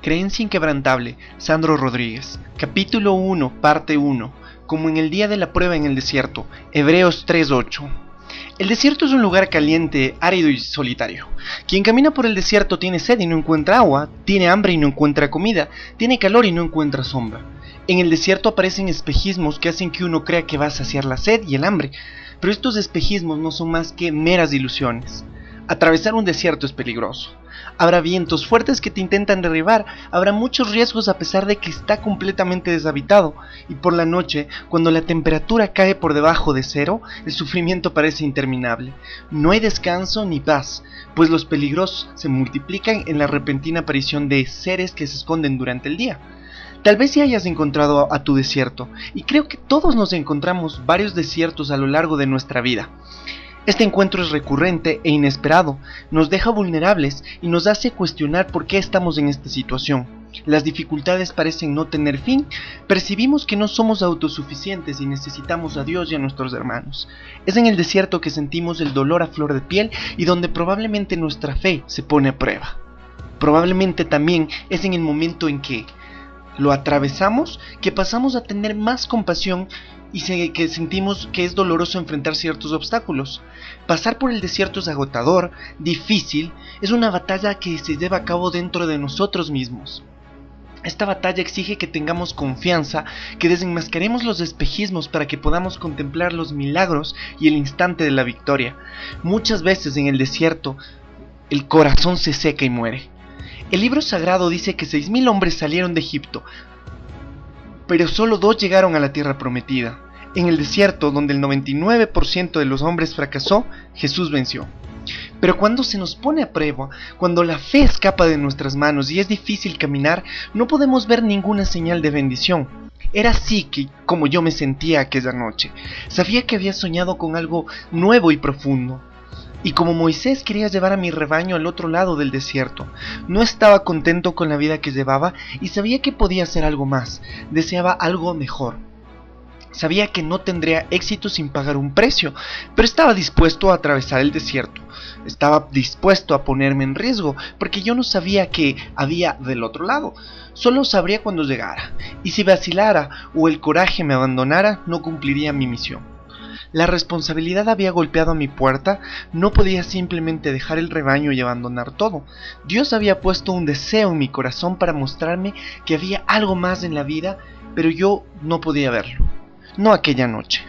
Creencia inquebrantable, Sandro Rodríguez. Capítulo 1, parte 1. Como en el día de la prueba en el desierto. Hebreos 3:8. El desierto es un lugar caliente, árido y solitario. Quien camina por el desierto tiene sed y no encuentra agua, tiene hambre y no encuentra comida, tiene calor y no encuentra sombra. En el desierto aparecen espejismos que hacen que uno crea que va a saciar la sed y el hambre, pero estos espejismos no son más que meras ilusiones. Atravesar un desierto es peligroso. Habrá vientos fuertes que te intentan derribar, habrá muchos riesgos a pesar de que está completamente deshabitado, y por la noche, cuando la temperatura cae por debajo de cero, el sufrimiento parece interminable. No hay descanso ni paz, pues los peligros se multiplican en la repentina aparición de seres que se esconden durante el día. Tal vez ya hayas encontrado a tu desierto, y creo que todos nos encontramos varios desiertos a lo largo de nuestra vida. Este encuentro es recurrente e inesperado, nos deja vulnerables y nos hace cuestionar por qué estamos en esta situación. Las dificultades parecen no tener fin, percibimos que no somos autosuficientes y necesitamos a Dios y a nuestros hermanos. Es en el desierto que sentimos el dolor a flor de piel y donde probablemente nuestra fe se pone a prueba. Probablemente también es en el momento en que lo atravesamos que pasamos a tener más compasión y que sentimos que es doloroso enfrentar ciertos obstáculos. Pasar por el desierto es agotador, difícil, es una batalla que se lleva a cabo dentro de nosotros mismos. Esta batalla exige que tengamos confianza, que desenmascaremos los espejismos para que podamos contemplar los milagros y el instante de la victoria. Muchas veces en el desierto, el corazón se seca y muere. El libro sagrado dice que 6,000 hombres salieron de Egipto, pero solo 2 llegaron a la tierra prometida. En el desierto, donde el 99% de los hombres fracasó, Jesús venció. Pero cuando se nos pone a prueba, cuando la fe escapa de nuestras manos y es difícil caminar, no podemos ver ninguna señal de bendición. Era así como yo me sentía aquella noche. Sabía que había soñado con algo nuevo y profundo. Y como Moisés quería llevar a mi rebaño al otro lado del desierto. No estaba contento con la vida que llevaba y sabía que podía hacer algo más. Deseaba algo mejor. Sabía que no tendría éxito sin pagar un precio, pero estaba dispuesto a atravesar el desierto. Estaba dispuesto a ponerme en riesgo, porque yo no sabía qué había del otro lado. Solo sabría cuando llegara, y si vacilara o el coraje me abandonara, no cumpliría mi misión. La responsabilidad había golpeado a mi puerta, no podía simplemente dejar el rebaño y abandonar todo. Dios había puesto un deseo en mi corazón para mostrarme que había algo más en la vida, pero yo no podía verlo. No aquella noche.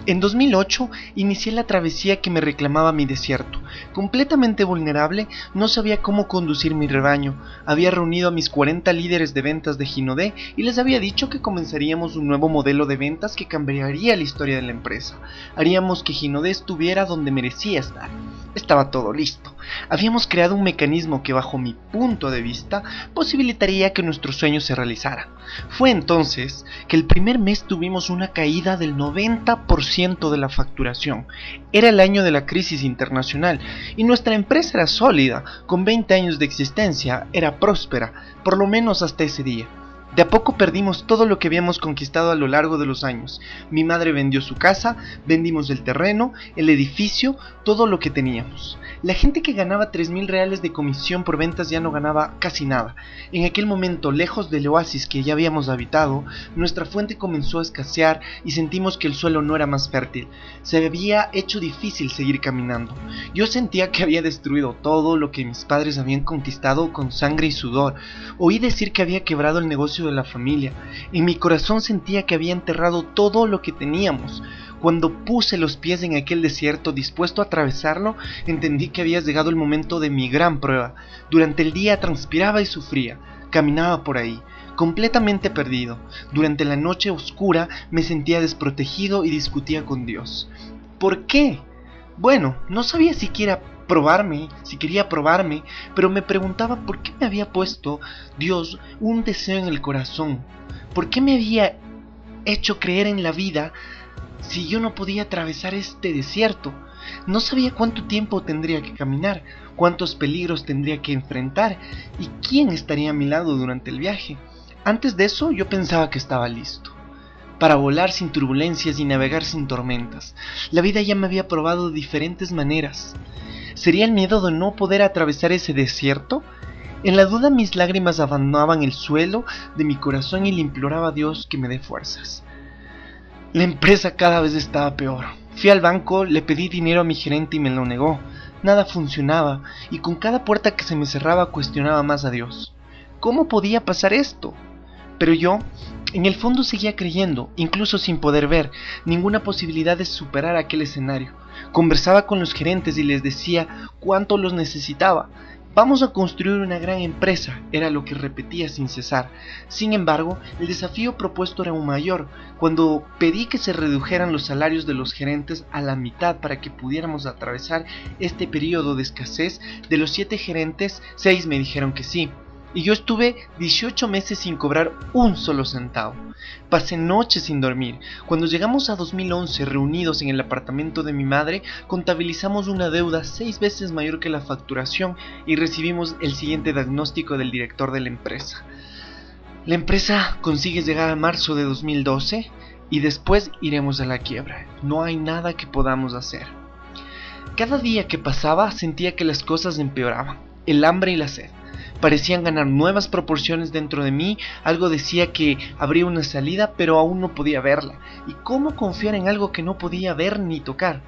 En 2008 inicié la travesía que me reclamaba mi desierto. Completamente vulnerable, no sabía cómo conducir mi rebaño. Había reunido a mis 40 líderes de ventas de Ginodé y les había dicho que comenzaríamos un nuevo modelo de ventas que cambiaría la historia de la empresa. Haríamos que Ginodé estuviera donde merecía estar. Estaba todo listo. Habíamos creado un mecanismo que, bajo mi punto de vista, posibilitaría que nuestros sueños se realizaran. Fue entonces que el primer mes tuvimos una caída del 90% de la facturación. Era el año de la crisis internacional y nuestra empresa era sólida, con 20 años de existencia, era próspera, por lo menos hasta ese día. De a poco perdimos todo lo que habíamos conquistado a lo largo de los años. Mi madre vendió su casa, vendimos el terreno, el edificio, todo lo que teníamos. La gente que ganaba 3,000 reales de comisión por ventas ya no ganaba casi nada. En aquel momento, lejos del oasis que ya habíamos habitado, nuestra fuente comenzó a escasear y sentimos que el suelo no era más fértil. Se había hecho difícil seguir caminando. Yo sentía que había destruido todo lo que mis padres habían conquistado con sangre y sudor. Oí decir que había quebrado el negocio de la familia. En mi corazón sentía que había enterrado todo lo que teníamos. Cuando puse los pies en aquel desierto dispuesto a atravesarlo, entendí que había llegado el momento de mi gran prueba. Durante el día transpiraba y sufría. Caminaba por ahí, completamente perdido. Durante la noche oscura me sentía desprotegido y discutía con Dios. ¿Por qué? Bueno, no sabía si quería probarme, pero me preguntaba por qué me había puesto Dios un deseo en el corazón. ¿Por qué me había hecho creer en la vida si yo no podía atravesar este desierto? No sabía cuánto tiempo tendría que caminar, cuántos peligros tendría que enfrentar y quién estaría a mi lado durante el viaje. Antes de eso yo pensaba que estaba listo para volar sin turbulencias y navegar sin tormentas. La vida ya me había probado de diferentes maneras. ¿Sería el miedo de no poder atravesar ese desierto? En la duda mis lágrimas abandonaban el suelo de mi corazón y le imploraba a Dios que me dé fuerzas. La empresa cada vez estaba peor. Fui al banco, le pedí dinero a mi gerente y me lo negó. Nada funcionaba y con cada puerta que se me cerraba cuestionaba más a Dios. ¿Cómo podía pasar esto? Pero yo, en el fondo, seguía creyendo, incluso sin poder ver ninguna posibilidad de superar aquel escenario. Conversaba con los gerentes y les decía cuánto los necesitaba. Vamos a construir una gran empresa, era lo que repetía sin cesar. Sin embargo, el desafío propuesto era aún mayor. Cuando pedí que se redujeran los salarios de los gerentes a la mitad para que pudiéramos atravesar este periodo de escasez, de los 7 gerentes, 6 me dijeron que sí. Y yo estuve 18 meses sin cobrar un solo centavo. Pasé noches sin dormir. Cuando llegamos a 2011, reunidos en el apartamento de mi madre, contabilizamos una deuda 6 veces mayor que la facturación y recibimos el siguiente diagnóstico del director de la empresa. La empresa consigue llegar a marzo de 2012 y después iremos a la quiebra. No hay nada que podamos hacer. Cada día que pasaba sentía que las cosas empeoraban. El hambre y la sed parecían ganar nuevas proporciones dentro de mí. Algo decía que habría una salida, pero aún no podía verla. ¿Y cómo confiar en algo que no podía ver ni tocar?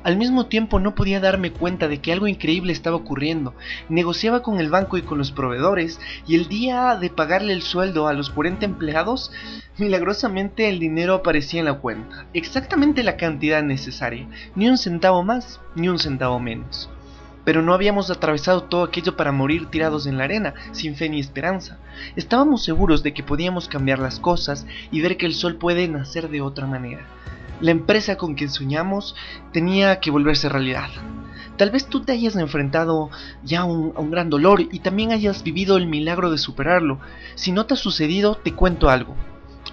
Al mismo tiempo no podía darme cuenta de que algo increíble estaba ocurriendo. Negociaba con el banco y con los proveedores, y el día de pagarle el sueldo a los 40 empleados, milagrosamente el dinero aparecía en la cuenta. Exactamente la cantidad necesaria, ni un centavo más, ni un centavo menos. Pero no habíamos atravesado todo aquello para morir tirados en la arena, sin fe ni esperanza. Estábamos seguros de que podíamos cambiar las cosas y ver que el sol puede nacer de otra manera. La empresa con que soñamos tenía que volverse realidad. Tal vez tú te hayas enfrentado ya a un gran dolor y también hayas vivido el milagro de superarlo. Si no te ha sucedido, te cuento algo.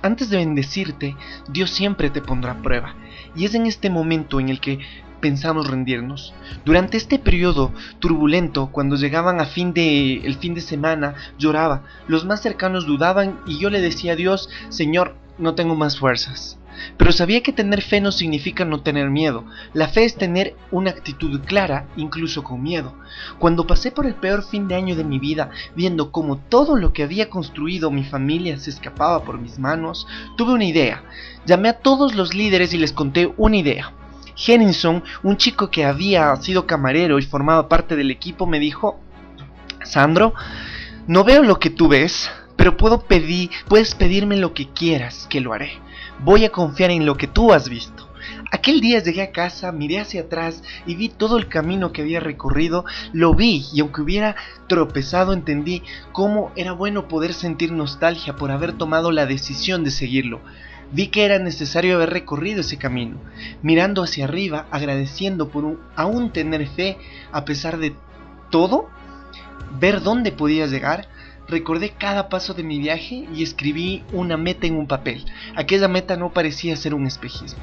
Antes de bendecirte, Dios siempre te pondrá a prueba. Y es en este momento en el que pensamos rendirnos. Durante este periodo turbulento, cuando llegaban el fin de semana, lloraba. Los más cercanos dudaban y yo le decía a Dios: Señor, no tengo más fuerzas. Pero sabía que tener fe no significa no tener miedo. La fe es tener una actitud clara, incluso con miedo. Cuando pasé por el peor fin de año de mi vida, viendo cómo todo lo que había construido mi familia se escapaba por mis manos, tuve una idea. Llamé a todos los líderes y les conté una idea. Henningson, un chico que había sido camarero y formaba parte del equipo, me dijo: Sandro, no veo lo que tú ves, pero puedes pedirme lo que quieras, que lo haré. Voy a confiar en lo que tú has visto. Aquel día llegué a casa, miré hacia atrás y vi todo el camino que había recorrido. Lo vi, y aunque hubiera tropezado, entendí cómo era bueno poder sentir nostalgia por haber tomado la decisión de seguirlo. Vi que era necesario haber recorrido ese camino, mirando hacia arriba, agradeciendo por aún tener fe a pesar de todo, ver dónde podía llegar. Recordé cada paso de mi viaje y escribí una meta en un papel. Aquella meta no parecía ser un espejismo.